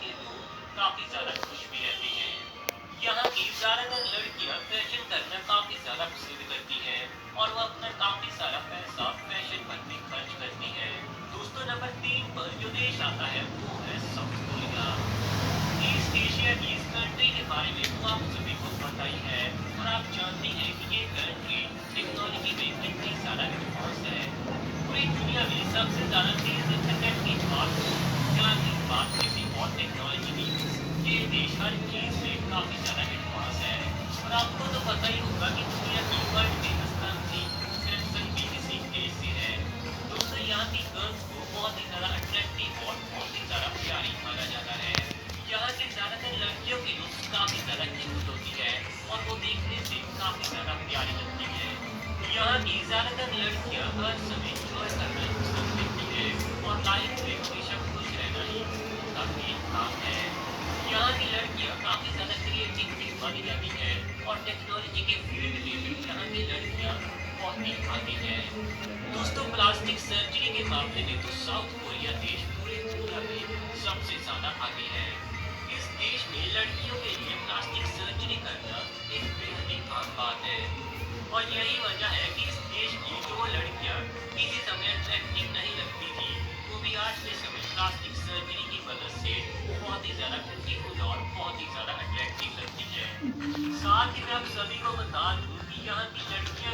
के लोग काफी ज्यादा खुश भी रहते हैं। यहाँ की ज्यादातर लड़कियां फैशन करना काफी ज्यादा पसंद करती हैं और वो अपना काफी सारा पैसा फैशन पर भी खर्च करती हैं। दोस्तों, नंबर 3 पर जो देश आता है वो है साउथ कोरिया। ईस्ट एशिया की इस कंट्री के बारे में तो आप सभी को पता ही है और आप जानते हैं कि ये कंट्री टेक्नोलॉजी में कितनी ज्यादा एडवांस है। पूरी दुनिया में सबसे ज्यादा तेज इंटरनेट की बात हो या की बात किसी और टेक्नोलॉजी की, ये देश हर चीज में काफी ज्यादा एडवांस है। और आपको तो पता ही होगा कि दुनिया की वर्ल्ड फेमस कंपनी सैमसंग भी इसी देश से है। दोस्तों, यहाँ की गर्ल्स को बहुत ही ज्यादा अट्रैक्टिव और बहुत ही ज्यादा प्यारी माना जाता है। यहाँ की ज्यादातर लड़कियों की लुक्स काफी ज्यादा क्यूट होती है और वो देखने से काफी ज्यादा प्यारी लगती है। यहाँ की ज्यादातर लड़कियां हर समय इंजॉय करना पसंद करती है और लाइफ में हमेशा खुश रहना ही उनका मेन काम है। यहाँ की लड़कियां काफी ज्यादा क्रिएटिव भी मानी जाती है और टेक्नोलॉजी के फील्ड में भी यहाँ की लड़कियां बहुत ही आगे हैं। दोस्तों, प्लास्टिक सर्जरी के मामले में तो साउथ कोरिया देश पूरी दुनिया में सबसे ज्यादा आगे है। इस देश में लड़कियों के लिए प्लास्टिक सर्जरी करना एक बेहद ही आम बात है और यही वजह है कि इस देश की जो लड़कियां किसी समय अट्रैक्टिव नहीं लगती थी, वो भी आज के समय प्लास्टिक सर्जरी की मदद से बहुत ही ज्यादा ब्यूटीफुल और बहुत ही ज्यादा अट्रैक्टिव लगती है। साथ ही मैं आप सभी को बता दूं कि यहाँ की लड़कियां